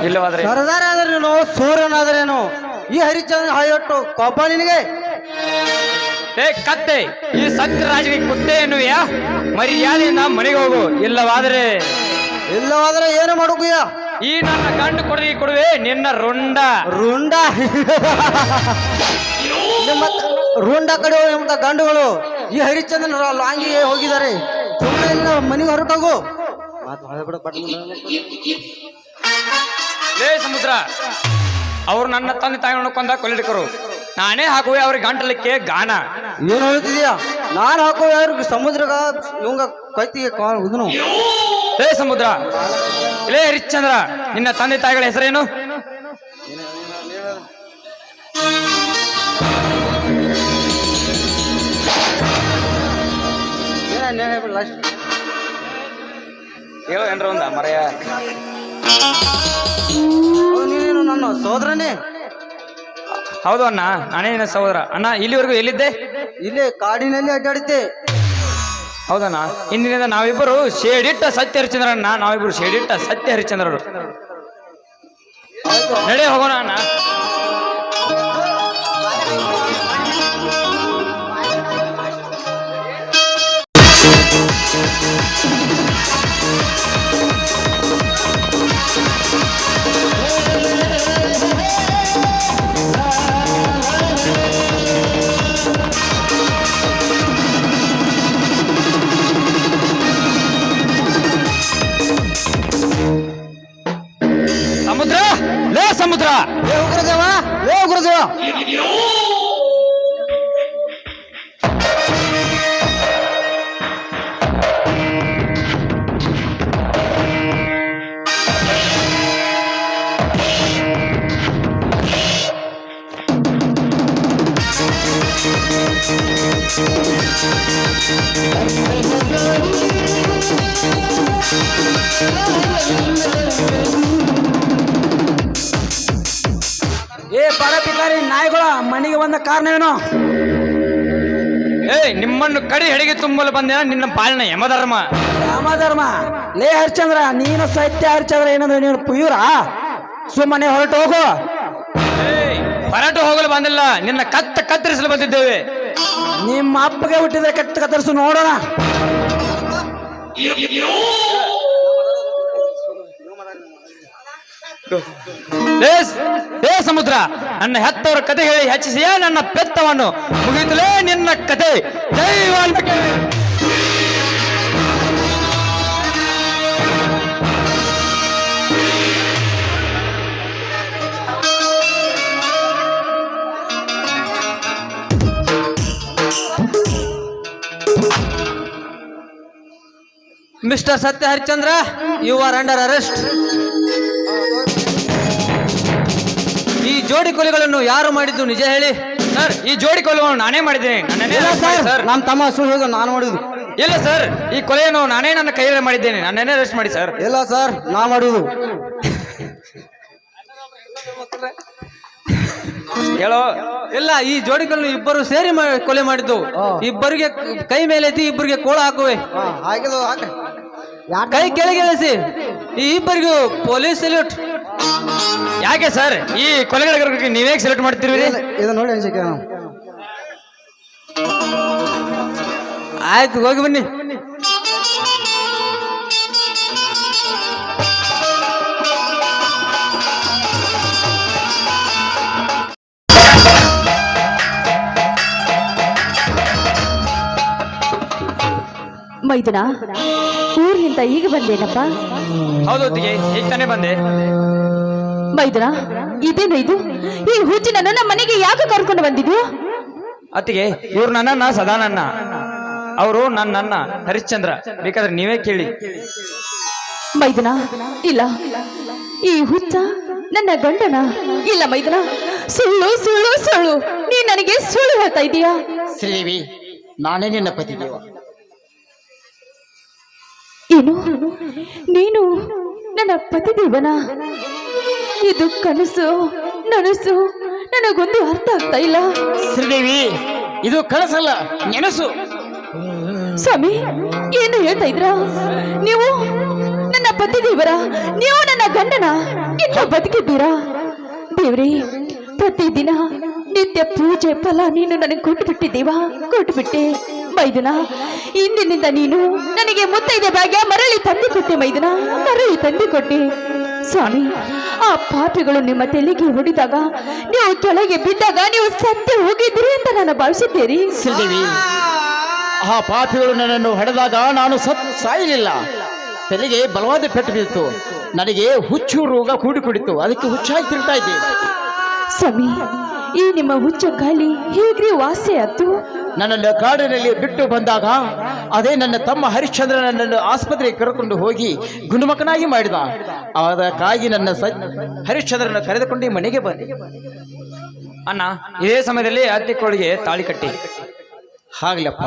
ಇಲ್ಲವಾದ್ರೆ ಸರದಾರ ಆದ್ರೇನು ಸೂರ್ಯನಾದ್ರೇನು ಈ ಹರಿಚಂದ್ರ ಹಾಯೊಟ್ಟು ಕೋಪ ನಿನಗೆ ಏ ಕತ್ತೆ ಈ ಸತ್ಯರಾಜಿಗೆ ಕುತ್ತೆ ಎನ್ನುವೆಯಾ ಮರ್ಯಾದೆಯಿಂದ ಮನೆಗೆ ಹೋಗು ಇಲ್ಲವಾದ್ರೆ ಏನು ಮಾಡುಕಯ್ಯ ಈ ನನ್ನ ಗಂಡು ಕೊಡುವೆ ನಿನ್ನ ರುಂಡ ರುಂಡ ರುಂಡ ಕಡೆ ಎಂಬ ಗಂಡುಗಳು ಈ ಹರಿಚಂದ್ರನ ಲಾಂಗಿಗೆ ಹೋಗಿದ್ದಾರೆ ಸುಮ್ಮನೆ ಮನೆಗೆ ಹೊರಟೋಗು ಲೇ ಸಮುದ್ರ ಅವ್ರು ನನ್ನ ತಂದೆ ತಾಯಿಗಳನ್ನು ಕೊಂದ ಕೊಲ್ಲಿಡಿಕರು ನಾನೇ ಹಾಕುವೆ ಅವ್ರಿಗೆ ಗಂಟಲಿಕ್ಕೆ ಗಾನ ಏನು ಹೇಳ್ತಿದ್ಯಾ ನಾನು ಹಾಕೋ ಯಾರು ಸಮುದ್ರಗ ಇವಂಗ ಕೈತಿಗೆ ಇದನು ಲೇ ಸಮುದ್ರ ಲೇ ಹರಿಶ್ಚಂದ್ರ ನಿನ್ನ ತಂದೆ ತಾಯಿಗಳ ಹೆಸರೇನು ಹೇಳೋ ಏನ್ರ ಒಂದ ಮರೆಯ ನೀನು ನನ್ನ ಸೋದರನೇ ಹೌದು ಅಣ್ಣ ನಾನೇ ನಿನ್ನ ಸಹೋದರ ಅಣ್ಣ ಇಲ್ಲಿವರೆಗೂ ಎಲ್ಲಿದ್ದೆ ಇಲ್ಲೇ ಕಾಡಿನಲ್ಲಿ ಅಡ್ಡಾಡಿದ್ದೆ ಹೌದಣ್ಣ ಇಂದಿನಿಂದ ನಾವಿಬ್ಬರು ಶೇಡಿಟ್ಟ ಸತ್ಯ ಹರಿಶ್ಚಂದ್ರಣ್ಣ ನಾವಿಬ್ಬರು ಶೇಡಿಟ್ಟ ಸತ್ಯ ಹರಿಶ್ಚಂದ್ರರು ನಡೆ ಹೋಗೋಣ ಅಣ್ಣ ಸಮುದ್ರ ಲೇ ಸಮುದ್ರ ಲೇ ಗುರುದೇವ ಲೇ ಗುರುದೇವ ಏ ಪರಪಿಕಾರಿ ನಾಯಿಗಳ ಮನೆಗೆ ಬಂದ ಕಾರಣವೇನು ಏ ನಿಮ್ಮನ್ನು ಕಡಿ ಹೆಡಿಗೆ ತುಂಬಲು ಬಂದೇನ ನಿನ್ನ ಪಾಲನ ಯಮಧರ್ಮ ರಾಮಧರ್ಮ ಲೇ ಹರಿಶ್ಚಂದ್ರ ನೀನು ಸತ್ಯ ಹರಿಶ್ಚಂದ್ರ ಏನಂದ್ರೆ ನೀನು ಪುಯೂರ ಸುಮ್ಮನೆ ಹೊರಟು ಹೋಗು ಹೊರಟು ಹೋಗಲು ಬಂದಿಲ್ಲ ನಿನ್ನ ಕತ್ತರಿಸಲು ಬಂದಿದ್ದೇವೆ ನಿಮ್ಮ ಅಪ್ಪಗೆ ಹುಟ್ಟಿದ್ರೆ ಕತ್ತರಿಸು ನೋಡೋಣ ಏ ಸಮುದ್ರ ನನ್ನ ಹೆತ್ತವರ ಕತೆ ಹೇಳಿ ಹೆಚ್ಚಿಸಿಯೇ ನನ್ನ ಪೆತ್ತವನ್ನು ಮುಗಿತಲೇ ನಿನ್ನ ಕತೆ ಜೈ Valmiki mister Satya Harishchandra you are under arrest ಈ ಜೋಡಿ ಕೊಲೆಗಳನ್ನು ಯಾರು ಮಾಡಿದ್ದು ನಿಜ ಹೇಳಿ ಸರ್ ಈ ಜೋಡಿ ಕೊಲೆಯನ್ನು ನಾನೇ ಮಾಡಿದ್ದೇನೆ ಸರ್ ನಮ್ಮ ತಮ್ಮ ಸುಳ್ಳು ನಾನು ಮಾಡಿದ್ದು ಇಲ್ಲ ಸರ್ ಈ ಕೊಲೆಯನ್ನು ನಾನೇ ನನ್ನ ಕೈಯಲ್ಲಿ ಮಾಡಿದ್ದೇನೆ ನನ್ನೇನೇ ಅರೆಸ್ಟ್ ಮಾಡಿ ಸರ್ ಇಲ್ಲ ಸರ್ ನಾ ಮಾಡುವುದು ಹೇಳೋ ಇಲ್ಲ ಈ ಜೋಡಿಗಳನ್ನು ಇಬ್ಬರು ಸೇರಿ ಕೊಲೆ ಮಾಡಿದ್ದು ಇಬ್ಬರಿಗೆ ಕೈ ಮೇಲೆ ಎತ್ತಿ ಇಬ್ಬರಿಗೆ ಕೋಳ ಹಾಕುವೆ ಕೈ ಕೆಳಗೆ ಇಳಿಸಿ ಈ ಇಬ್ಬರಿಗೂ ಪೊಲೀಸ್ ಸಲ್ಯೂಟ್ ಯಾಕೆ ಸರ್ ಈ ಕೊಲೆಗಾರರಿಗೆ ನೀವೇ ಸೆಲೆಕ್ಟ್ ಮಾಡ್ತಿರ್ವಿ ಇದು ನೋಡಿ ಅನ್ಸಿಕೆ ಆಯ್ತು ಹೋಗಿ ಬನ್ನಿ ಮೈದುನ ಊರಿನಿಂದ ಈಗ ಬಂದೇನಪ್ಪ ಹೌದು ಈಗ ತಾನೇ ಬಂದೆ ಮೈದುನ ಇದೇನು ಇದು ಈ ಹುಚ್ಚಿನನ್ನು ನಮ್ಮ ಮನೆಗೆ ಯಾಕೆ ಕರ್ಕೊಂಡು ಬಂದಿದ್ದು ಅತ್ತಿಗೆ ಇವ್ರು ನನ್ನ ಸದಾನನ್ನ ಅವರು ನನ್ನ ಹರಿಶ್ಚಂದ್ರ ಬೇಕಾದ್ರೆ ನೀವೇ ಕೇಳಿ ಮೈದುನ ಇಲ್ಲ ಈ ಹುಚ್ಚ ನನ್ನ ಗಂಡನ ಇಲ್ಲ ಮೈದುನ ಸುಳ್ಳು ಸುಳ್ಳು ಸುಳ್ಳು ನೀ ನನಗೆ ಸುಳ್ಳು ಹೇಳ್ತಾ ಇದೀಯಾ ಶ್ರೀವಿ ನಾನೇ ನಿನ್ನ ಪತಿ ದೇವ ಏನು ನೀನು ನನ್ನ ಪತಿದೇವನ ಇದು ಕನಸು ನನಸು ನನಗೊಂದು ಅರ್ಥ ಆಗ್ತಾ ಇಲ್ಲ ಶ್ರೀದೇವಿ ಇದು ಕನಸಲ್ಲ ನೆನಸು ಸ್ವಾಮಿ ಏನು ಹೇಳ್ತಾ ಇದ್ರ ನೀವು ನನ್ನ ಪತಿ ದೇವರ, ನೀವು ನನ್ನ ಗಂಡನ ಇನ್ನು ಬದುಕಿದ್ದೀರಾ? ದೇವ್ರಿ, ಪ್ರತಿದಿನ ನಿತ್ಯ ಪೂಜೆ ಫಲ ನೀನು ನನಗೆ ಕೊಟ್ಟು ಬಿಟ್ಟಿದ್ದೀವಾ? ಕೊಟ್ಟು ಬಿಟ್ಟೆ ಮೈದುನ. ಇಂದಿನಿಂದ ನೀನು ನನಗೆ ಮುತ್ತೈದೆ ಭಾಗ್ಯ ಮರಳಿ ತಂದುಕೊಟ್ಟೆ ಮೈದುನ, ಮರಳಿ ತಂದುಕೊಟ್ಟೆ. ಸ್ವಾಮಿ, ಆ ಪಾಪಿಗಳು ನಿಮ್ಮ ತಲೆಗೆ ಹೊಡಿದಾಗ, ನೀವು ಕೆಳಗೆ ಬಿದ್ದಾಗ ನೀವು ಸತ್ಯ ಹೋಗಿದ್ದೀರಿ ಅಂತ ನಾನು ಭಾವಿಸಿದ್ದೇರಿ. ಶ್ರೀದೇವಿ, ಆ ಪಾಪಿಗಳು ನನ್ನನ್ನು ಹೊಡೆದಾಗ ನಾನು ಸಾಯಲಿಲ್ಲ. ತಲೆಗೆ ಬಲವಾದ ಪೆಟ್ಟು ಬಿತ್ತು. ನನಗೆ ಹುಚ್ಚು ರೋಗ ಕೂಡಿಕೊಂಡಿತ್ತು. ಅದಕ್ಕೆ ಹುಚ್ಚಾಗಿ ತಿರುಗ್ತಾ ಇದ್ದೆ. ಸ್ವಾಮಿ, ಈ ನಿಮ್ಮ ಹುಚ್ಚ ಗಾಳಿ ಹೇಗ್ರಿ ವಾಸಿ ಆಯ್ತು? ನನ್ನನ್ನು ಕಾಡಿನಲ್ಲಿ ಬಿಟ್ಟು ಬಂದಾಗ ಅದೇ ನನ್ನ ತಮ್ಮ ಹರಿಶ್ಚಂದ್ರ ನನ್ನನ್ನು ಆಸ್ಪತ್ರೆಗೆ ಕರೆದುಕೊಂಡು ಹೋಗಿ ಗುಣಮುಖನಾಗಿ ಮಾಡಿದ. ಅದಕ್ಕಾಗಿ ನನ್ನ ಹರಿಶ್ಚಂದ್ರನ ಕರೆದುಕೊಂಡು ಮನೆಗೆ ಬಂದೆ. ಅಣ್ಣ, ಇದೇ ಸಮಯದಲ್ಲಿ ಅತ್ತೆ ಕೋಳಿಗೆ ತಾಳಿ ಕಟ್ಟಿ. ಆಗ್ಲಪ್ಪ.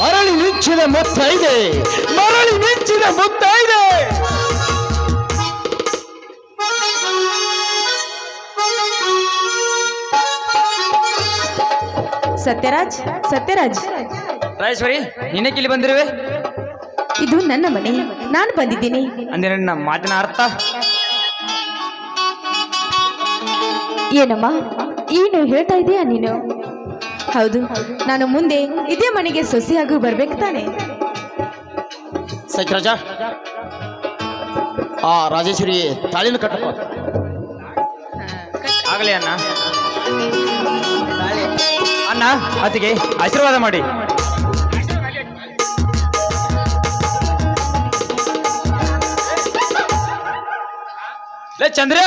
ಮರಳಿ ಮಿಂಚಿದ ಮುತ್ತೈದೆ, ಮರಳಿ ಮಿಂಚಿದ ಮುತ್ತೈದೆ. ಸತ್ಯರಾಜ್, ಸತ್ಯರಾಜ್. ರಾಜೇಶ್ವರಿ, ನೀನೇಕೆ ಇಲ್ಲಿ ಬಂದಿರುವೆ? ಇದು ನನ್ನ ಮನೆ, ನಾನು ಬಂದಿದ್ದೀನಿ. ಅಂದ್ರೆ ನನ್ನ ಮಾತಿನ ಅರ್ಥ ಏನಮ್ಮ, ಏನು ಹೇಳ್ತಾ ಇದೀಯಾ ನೀನು? ಹೌದು, ನಾನು ಮುಂದೆ ಇದೇ ಮನೆಗೆ ಸೊಸೆಯಾಗಿ ಬರ್ಬೇಕು ತಾನೆ? ಸತ್ಯರಾಜ, ಆ ರಾಜೇಶ್ವರಿ ತಾಳಿನ ಕಟ್ಟಪ್ಪ. ಆಗಲಿ ಅಣ್ಣ. ಅಣ್ಣ, ಅತಿಗೆ ಆಶೀರ್ವಾದ ಮಾಡಿ. ಲೇ ಚಂದ್ರ,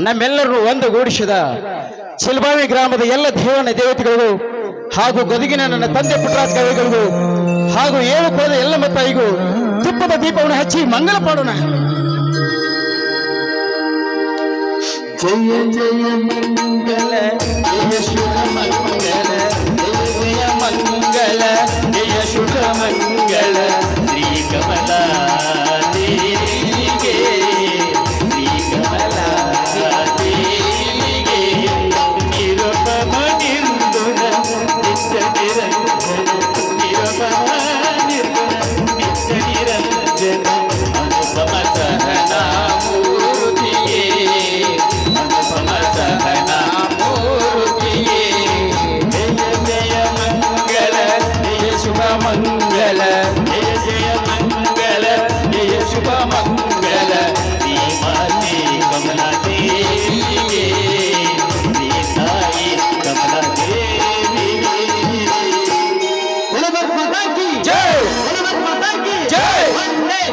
ನಮ್ಮೆಲ್ಲರೂ ಒಂದುಗೂಡಿಸಿದ ಚಿಲ್ಬಾವಿ ಗ್ರಾಮದ ಎಲ್ಲ ದೇವನ ದೇವತೆಗಳಿಗೂ ಹಾಗೂ ಗದುಗಿನ ನನ್ನ ತಂದೆ ಪುಟ್ಟರಾಜ ಕವಿಗಳಿಗೂ ಹಾಗೂ 7 ಕೋದ ಎಲ್ಲ ಮತ್ತಾಯಿಗೂ ತುಪ್ಪದ ದೀಪವನ್ನು ಹಚ್ಚಿ ಮಂಗಲ ಪಾಡೋಣ. ಜಯ ಜಯ ಮಂಗಲ ಜಯ ಶುಭ ಮಂಗಲ, ಜಯ ಮಂಗಲ ಜಯ ಶುಭ ಮಂಗಲ, ಶ್ರೀ ಕಮಲ ದೇವಿಗೆ, ಶ್ರೀ ಕಮಲ ದೇವಿಗೆ, ನಿರುಪಮ ನಿರ್ಗುಣ ನಿತ್ಯ ನಿರಂಜನ, ನಿರುಪಮ ನಿರ್ಗುಣ ನಿತ್ಯ ನಿರಂಜನ, ಅನುಪಮ ಸಹನಾ ಮೂರ್ತಿಯೇ, ಅನುಪಮ ಸಹನಾ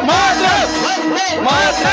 ಮಾತ್ರ